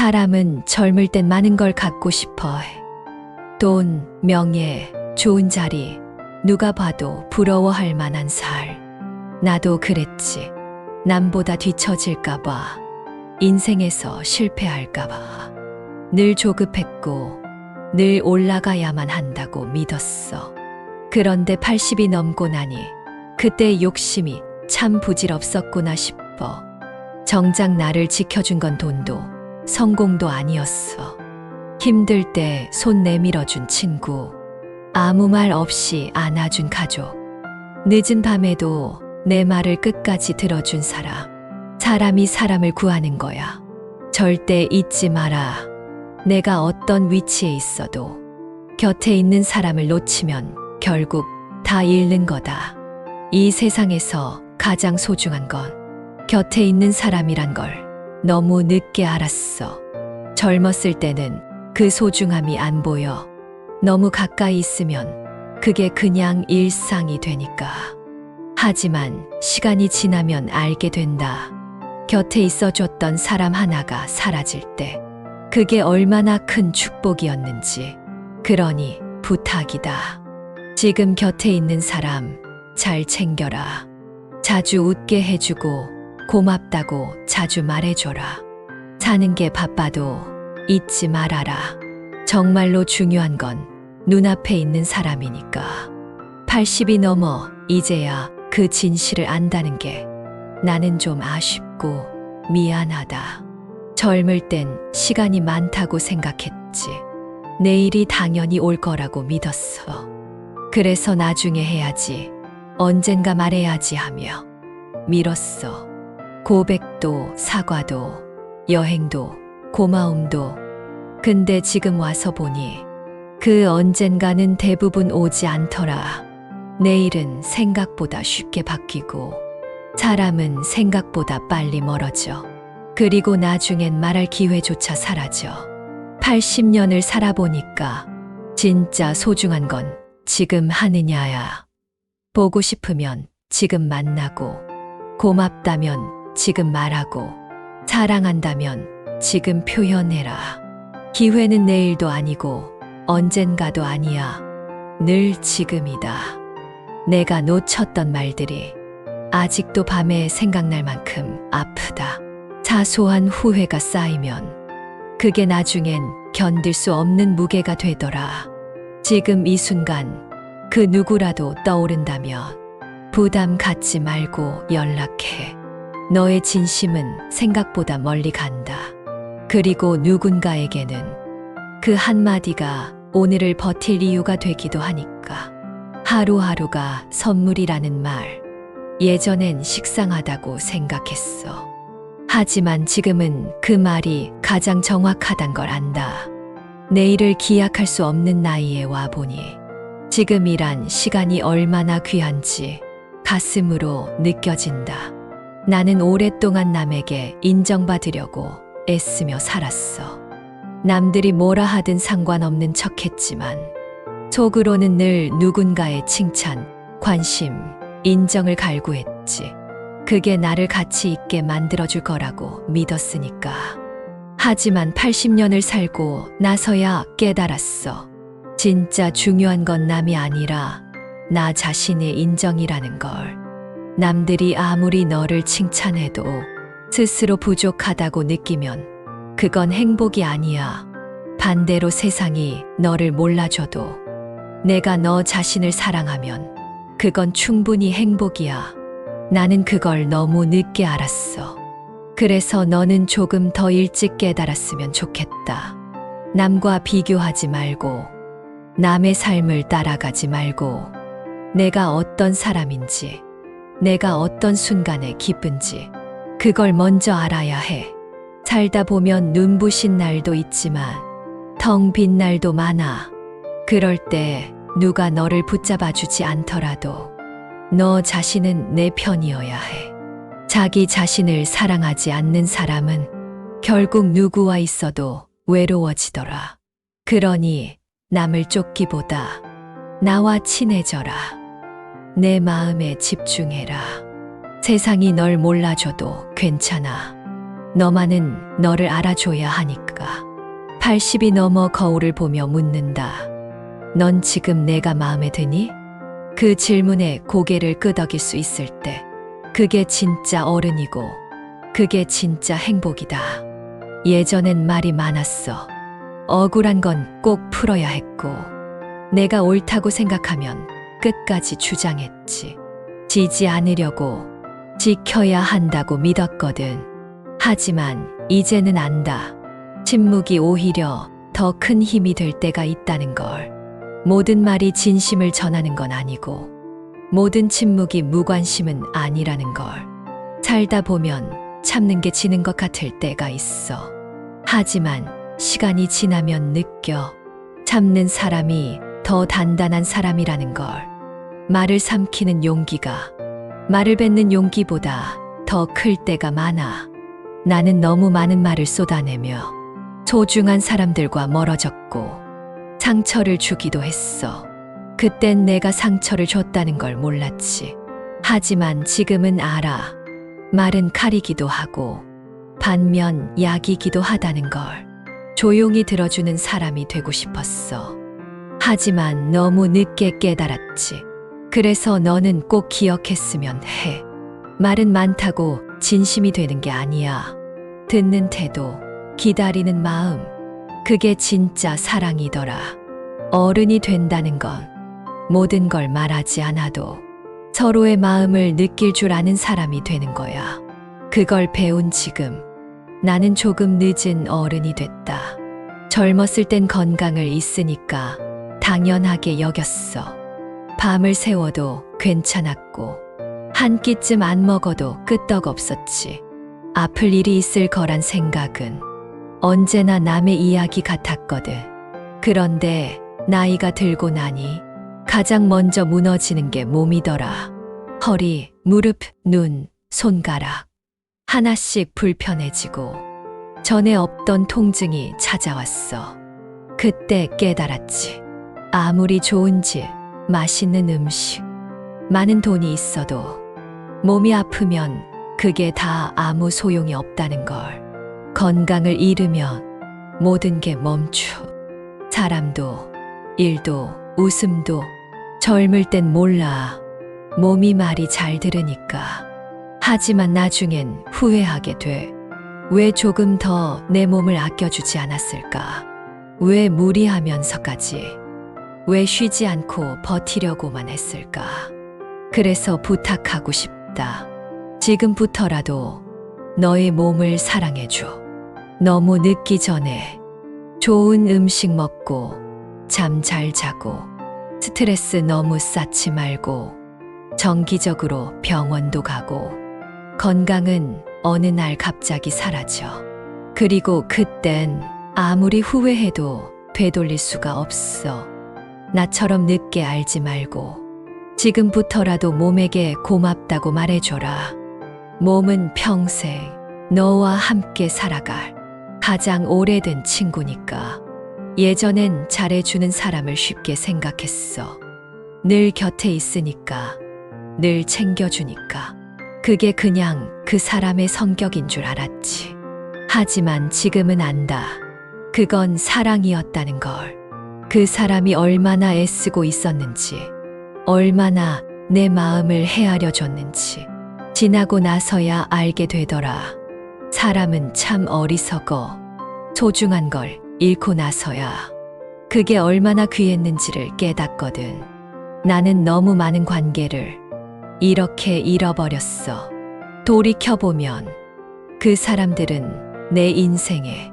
사람은 젊을 땐 많은 걸 갖고 싶어 해. 돈, 명예, 좋은 자리, 누가 봐도 부러워할 만한 살. 나도 그랬지. 남보다 뒤처질까봐, 인생에서 실패할까봐. 늘 조급했고, 늘 올라가야만 한다고 믿었어. 그런데 80이 넘고 나니, 그때의 욕심이 참 부질없었구나 싶어. 정작 나를 지켜준 건 돈도, 성공도 아니었어. 힘들 때 손 내밀어준 친구, 아무 말 없이 안아준 가족, 늦은 밤에도 내 말을 끝까지 들어준 사람. 사람이 사람을 구하는 거야. 절대 잊지 마라. 내가 어떤 위치에 있어도 곁에 있는 사람을 놓치면 결국 다 잃는 거다. 이 세상에서 가장 소중한 건 곁에 있는 사람이란 걸 너무 늦게 알았어. 젊었을 때는 그 소중함이 안 보여. 너무 가까이 있으면 그게 그냥 일상이 되니까. 하지만 시간이 지나면 알게 된다. 곁에 있어줬던 사람 하나가 사라질 때 그게 얼마나 큰 축복이었는지. 그러니 부탁이다. 지금 곁에 있는 사람 잘 챙겨라. 자주 웃게 해주고 고맙다고 자주 말해줘라. 사는 게 바빠도 잊지 말아라. 정말로 중요한 건 눈앞에 있는 사람이니까. 80이 넘어 이제야 그 진실을 안다는 게 나는 좀 아쉽고 미안하다. 젊을 땐 시간이 많다고 생각했지. 내일이 당연히 올 거라고 믿었어. 그래서 나중에 해야지, 언젠가 말해야지 하며 미뤘어. 고백도 사과도 여행도 고마움도. 근데 지금 와서 보니 그 언젠가는 대부분 오지 않더라. 내일은 생각보다 쉽게 바뀌고 사람은 생각보다 빨리 멀어져. 그리고 나중엔 말할 기회조차 사라져. 80년을 살아보니까 진짜 소중한 건 지금 하느냐야. 보고 싶으면 지금 만나고, 고맙다면 지금 말하고, 사랑한다면 지금 표현해라. 기회는 내일도 아니고 언젠가도 아니야. 늘 지금이다. 내가 놓쳤던 말들이 아직도 밤에 생각날 만큼 아프다. 사소한 후회가 쌓이면 그게 나중엔 견딜 수 없는 무게가 되더라. 지금 이 순간 그 누구라도 떠오른다면 부담 갖지 말고 연락해. 너의 진심은 생각보다 멀리 간다. 그리고 누군가에게는 그 한마디가 오늘을 버틸 이유가 되기도 하니까. 하루하루가 선물이라는 말, 예전엔 식상하다고 생각했어. 하지만 지금은 그 말이 가장 정확하단 걸 안다. 내일을 기약할 수 없는 나이에 와보니 지금이란 시간이 얼마나 귀한지 가슴으로 느껴진다. 나는 오랫동안 남에게 인정받으려고 애쓰며 살았어. 남들이 뭐라 하든 상관없는 척했지만 속으로는 늘 누군가의 칭찬, 관심, 인정을 갈구했지. 그게 나를 가치 있게 만들어줄 거라고 믿었으니까. 하지만 80년을 살고 나서야 깨달았어. 진짜 중요한 건 남이 아니라 나 자신의 인정이라는 걸. 남들이 아무리 너를 칭찬해도 스스로 부족하다고 느끼면 그건 행복이 아니야. 반대로 세상이 너를 몰라줘도 내가 너 자신을 사랑하면 그건 충분히 행복이야. 나는 그걸 너무 늦게 알았어. 그래서 너는 조금 더 일찍 깨달았으면 좋겠다. 남과 비교하지 말고, 남의 삶을 따라가지 말고, 내가 어떤 사람인지, 내가 어떤 순간에 기쁜지, 그걸 먼저 알아야 해. 살다 보면 눈부신 날도 있지만 텅 빈 날도 많아. 그럴 때 누가 너를 붙잡아주지 않더라도 너 자신은 내 편이어야 해. 자기 자신을 사랑하지 않는 사람은 결국 누구와 있어도 외로워지더라. 그러니 남을 쫓기보다 나와 친해져라. 내 마음에 집중해라. 세상이 널 몰라줘도 괜찮아. 너만은 너를 알아줘야 하니까. 80이 넘어 거울을 보며 묻는다. 넌 지금 내가 마음에 드니? 그 질문에 고개를 끄덕일 수 있을 때 그게 진짜 어른이고 그게 진짜 행복이다. 예전엔 말이 많았어. 억울한 건 꼭 풀어야 했고 내가 옳다고 생각하면 끝까지 주장했지. 지지 않으려고 지켜야 한다고 믿었거든. 하지만 이제는 안다. 침묵이 오히려 더 큰 힘이 될 때가 있다는 걸. 모든 말이 진심을 전하는 건 아니고 모든 침묵이 무관심은 아니라는 걸. 살다 보면 참는 게 지는 것 같을 때가 있어. 하지만 시간이 지나면 느껴. 참는 사람이 더 단단한 사람이라는 걸. 말을 삼키는 용기가 말을 뱉는 용기보다 더 클 때가 많아. 나는 너무 많은 말을 쏟아내며 소중한 사람들과 멀어졌고 상처를 주기도 했어. 그땐 내가 상처를 줬다는 걸 몰랐지. 하지만 지금은 알아. 말은 칼이기도 하고 반면 약이기도 하다는 걸. 조용히 들어주는 사람이 되고 싶었어. 하지만 너무 늦게 깨달았지. 그래서 너는 꼭 기억했으면 해. 말은 많다고 진심이 되는 게 아니야. 듣는 태도, 기다리는 마음, 그게 진짜 사랑이더라. 어른이 된다는 건 모든 걸 말하지 않아도 서로의 마음을 느낄 줄 아는 사람이 되는 거야. 그걸 배운 지금 나는 조금 늦은 어른이 됐다. 젊었을 땐 건강을 있으니까 당연하게 여겼어. 밤을 새워도 괜찮았고 한 끼쯤 안 먹어도 끄떡없었지. 아플 일이 있을 거란 생각은 언제나 남의 이야기 같았거든. 그런데 나이가 들고 나니 가장 먼저 무너지는 게 몸이더라. 허리, 무릎, 눈, 손가락. 하나씩 불편해지고 전에 없던 통증이 찾아왔어. 그때 깨달았지. 아무리 좋은 집, 맛있는 음식, 많은 돈이 있어도 몸이 아프면 그게 다 아무 소용이 없다는 걸. 건강을 잃으면 모든 게 멈춰. 사람도, 일도, 웃음도. 젊을 땐 몰라. 몸이 말이 잘 들으니까. 하지만 나중엔 후회하게 돼. 왜 조금 더 내 몸을 아껴주지 않았을까? 왜 무리하면서까지? 왜 쉬지 않고 버티려고만 했을까? 그래서 부탁하고 싶다. 지금부터라도 너의 몸을 사랑해줘. 너무 늦기 전에 좋은 음식 먹고 잠 잘 자고 스트레스 너무 쌓지 말고 정기적으로 병원도 가고 건강은 어느 날 갑자기 사라져. 그리고 그땐 아무리 후회해도 되돌릴 수가 없어. 나처럼 늦게 알지 말고 지금부터라도 몸에게 고맙다고 말해줘라. 몸은 평생 너와 함께 살아갈 가장 오래된 친구니까. 예전엔 잘해주는 사람을 쉽게 생각했어. 늘 곁에 있으니까, 늘 챙겨주니까. 그게 그냥 그 사람의 성격인 줄 알았지. 하지만 지금은 안다. 그건 사랑이었다는 걸. 그 사람이 얼마나 애쓰고 있었는지, 얼마나 내 마음을 헤아려 줬는지 지나고 나서야 알게 되더라. 사람은 참 어리석어. 소중한 걸 잃고 나서야 그게 얼마나 귀했는지를 깨닫거든. 나는 너무 많은 관계를 이렇게 잃어버렸어. 돌이켜보면 그 사람들은 내 인생에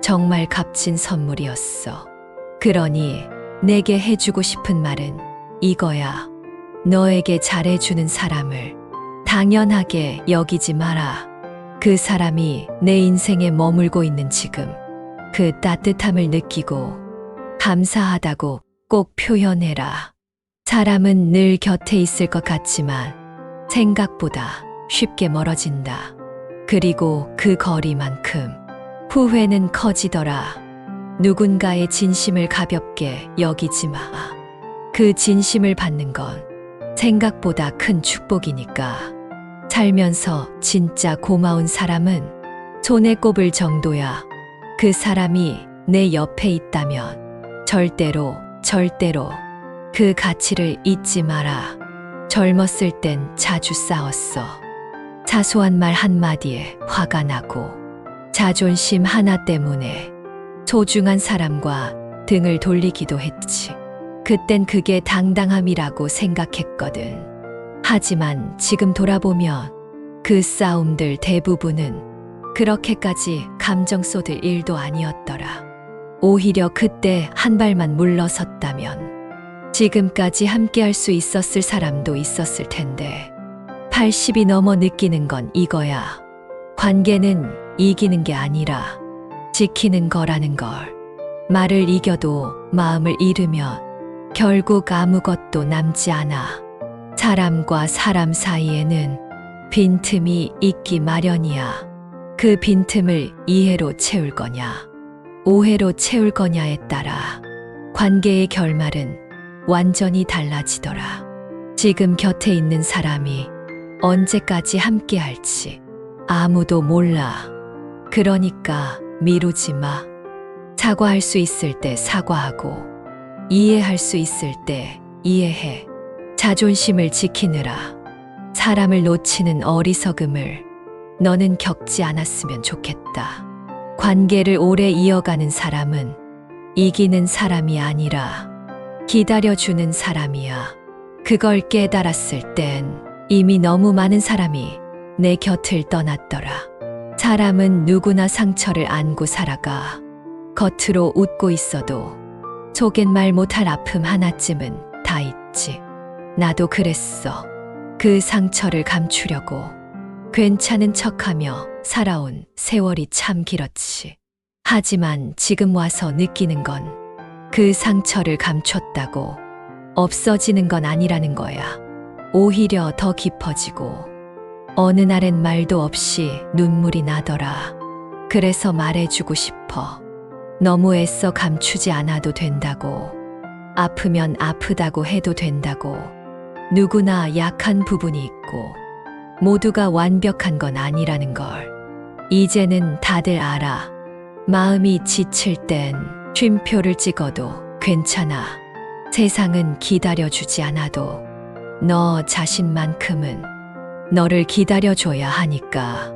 정말 값진 선물이었어. 그러니 내게 해주고 싶은 말은 이거야. 너에게 잘해주는 사람을 당연하게 여기지 마라. 그 사람이 내 인생에 머물고 있는 지금 그 따뜻함을 느끼고 감사하다고 꼭 표현해라. 사람은 늘 곁에 있을 것 같지만 생각보다 쉽게 멀어진다. 그리고 그 거리만큼 후회는 커지더라. 누군가의 진심을 가볍게 여기지 마. 그 진심을 받는 건 생각보다 큰 축복이니까. 살면서 진짜 고마운 사람은 손에 꼽을 정도야. 그 사람이 내 옆에 있다면 절대로 그 가치를 잊지 마라. 젊었을 땐 자주 싸웠어. 사소한 말 한마디에 화가 나고 자존심 하나 때문에 소중한 사람과 등을 돌리기도 했지. 그땐 그게 당당함이라고 생각했거든. 하지만 지금 돌아보면 그 싸움들 대부분은 그렇게까지 감정 쏟을 일도 아니었더라. 오히려 그때 한 발만 물러섰다면 지금까지 함께할 수 있었을 사람도 있었을 텐데. 80이 넘어 느끼는 건 이거야. 관계는 이기는 게 아니라 지키는 거라는 걸. 말을 이겨도 마음을 잃으면 결국 아무것도 남지 않아. 사람과 사람 사이에는 빈틈이 있기 마련이야. 그 빈틈을 이해로 채울 거냐, 오해로 채울 거냐에 따라 관계의 결말은 완전히 달라지더라. 지금 곁에 있는 사람이 언제까지 함께 할지 아무도 몰라. 그러니까 미루지 마. 사과할 수 있을 때 사과하고 이해할 수 있을 때 이해해. 자존심을 지키느라 사람을 놓치는 어리석음을 너는 겪지 않았으면 좋겠다. 관계를 오래 이어가는 사람은 이기는 사람이 아니라 기다려주는 사람이야. 그걸 깨달았을 땐 이미 너무 많은 사람이 내 곁을 떠났더라. 사람은 누구나 상처를 안고 살아가. 겉으로 웃고 있어도 속엔 말 못할 아픔 하나쯤은 다 있지. 나도 그랬어. 그 상처를 감추려고 괜찮은 척하며 살아온 세월이 참 길었지. 하지만 지금 와서 느끼는 건 그 상처를 감췄다고 없어지는 건 아니라는 거야. 오히려 더 깊어지고 어느 날엔 말도 없이 눈물이 나더라. 그래서 말해주고 싶어. 너무 애써 감추지 않아도 된다고. 아프면 아프다고 해도 된다고. 누구나 약한 부분이 있고 모두가 완벽한 건 아니라는 걸 이제는 다들 알아. 마음이 지칠 땐 쉼표를 찍어도 괜찮아. 세상은 기다려주지 않아도 너 자신만큼은 너를 기다려줘야 하니까.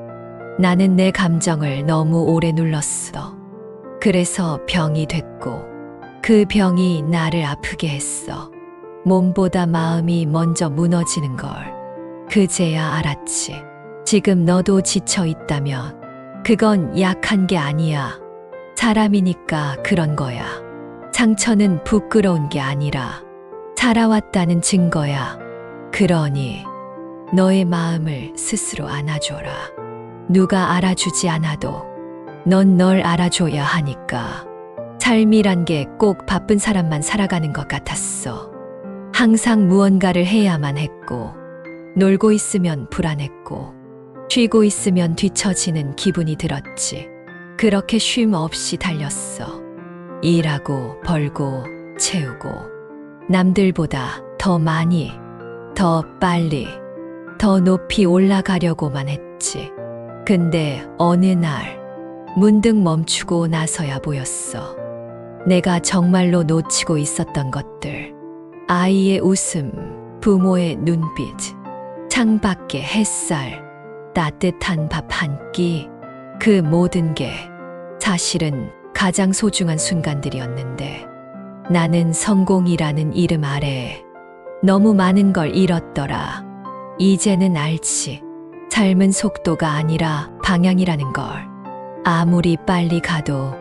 나는 내 감정을 너무 오래 눌렀어. 그래서 병이 됐고 그 병이 나를 아프게 했어. 몸보다 마음이 먼저 무너지는 걸 그제야 알았지. 지금 너도 지쳐 있다면 그건 약한 게 아니야. 사람이니까 그런 거야. 상처는 부끄러운 게 아니라 살아왔다는 증거야. 그러니 너의 마음을 스스로 안아줘라. 누가 알아주지 않아도 넌 널 알아줘야 하니까. 삶이란 게 꼭 바쁜 사람만 살아가는 것 같았어. 항상 무언가를 해야만 했고 놀고 있으면 불안했고 쉬고 있으면 뒤처지는 기분이 들었지. 그렇게 쉼 없이 달렸어. 일하고 벌고 채우고 남들보다 더 많이, 더 빨리, 더 높이 올라가려고만 했지. 근데 어느 날 문득 멈추고 나서야 보였어. 내가 정말로 놓치고 있었던 것들. 아이의 웃음, 부모의 눈빛, 창밖의 햇살, 따뜻한 밥 한 끼. 그 모든 게 사실은 가장 소중한 순간들이었는데 나는 성공이라는 이름 아래 너무 많은 걸 잃었더라. 이제는 알지. 삶은 속도가 아니라 방향이라는 걸. 아무리 빨리 가도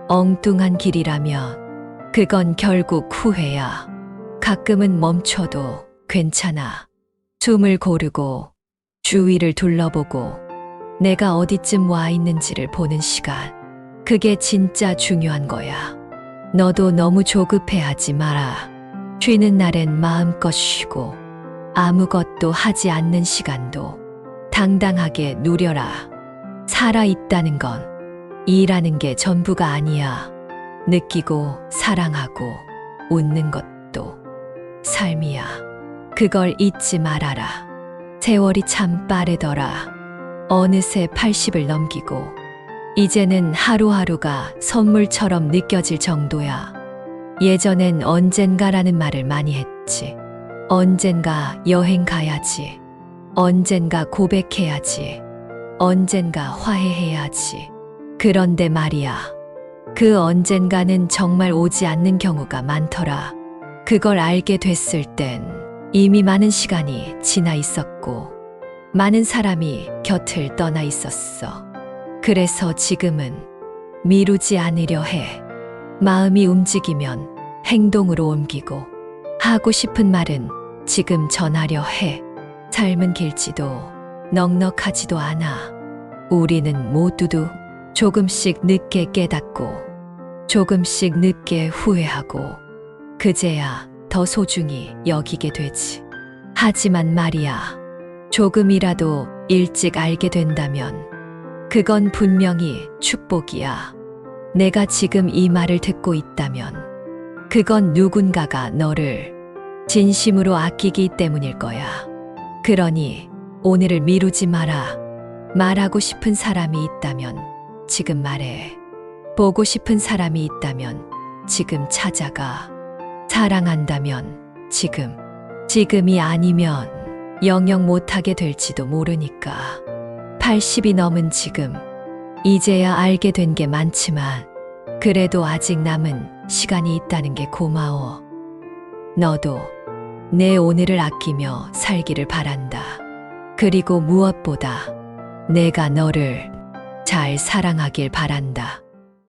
엉뚱한 길이라면 그건 결국 후회야. 가끔은 멈춰도 괜찮아. 숨을 고르고 주위를 둘러보고 내가 어디쯤 와 있는지를 보는 시간. 그게 진짜 중요한 거야. 너도 너무 조급해하지 마라. 쉬는 날엔 마음껏 쉬고 아무것도 하지 않는 시간도 당당하게 누려라. 살아있다는 건 일하는 게 전부가 아니야. 느끼고 사랑하고 웃는 것도 삶이야. 그걸 잊지 말아라. 세월이 참 빠르더라. 어느새 80을 넘기고 이제는 하루하루가 선물처럼 느껴질 정도야. 예전엔 언젠가라는 말을 많이 했지. 언젠가 여행 가야지. 언젠가 고백해야지. 언젠가 화해해야지. 그런데 말이야. 그 언젠가는 정말 오지 않는 경우가 많더라. 그걸 알게 됐을 땐 이미 많은 시간이 지나 있었고, 많은 사람이 곁을 떠나 있었어. 그래서 지금은 미루지 않으려 해. 마음이 움직이면 행동으로 옮기고, 하고 싶은 말은 지금 전하려 해. 삶은 길지도 넉넉하지도 않아. 우리는 모두도 조금씩 늦게 깨닫고, 조금씩 늦게 후회하고, 그제야 더 소중히 여기게 되지. 하지만 말이야, 조금이라도 일찍 알게 된다면 그건 분명히 축복이야. 내가 지금 이 말을 듣고 있다면 그건 누군가가 너를 진심으로 아끼기 때문일 거야. 그러니 오늘을 미루지 마라. 말하고 싶은 사람이 있다면 지금 말해. 보고 싶은 사람이 있다면 지금 찾아가. 사랑한다면 지금, 지금이 아니면 영영 못하게 될지도 모르니까. 80이 넘은 지금, 이제야 알게 된 게 많지만 그래도 아직 남은 시간이 있다는 게 고마워. 너도 내 오늘을 아끼며 살기를 바란다. 그리고 무엇보다 내가 너를 잘 사랑하길 바란다.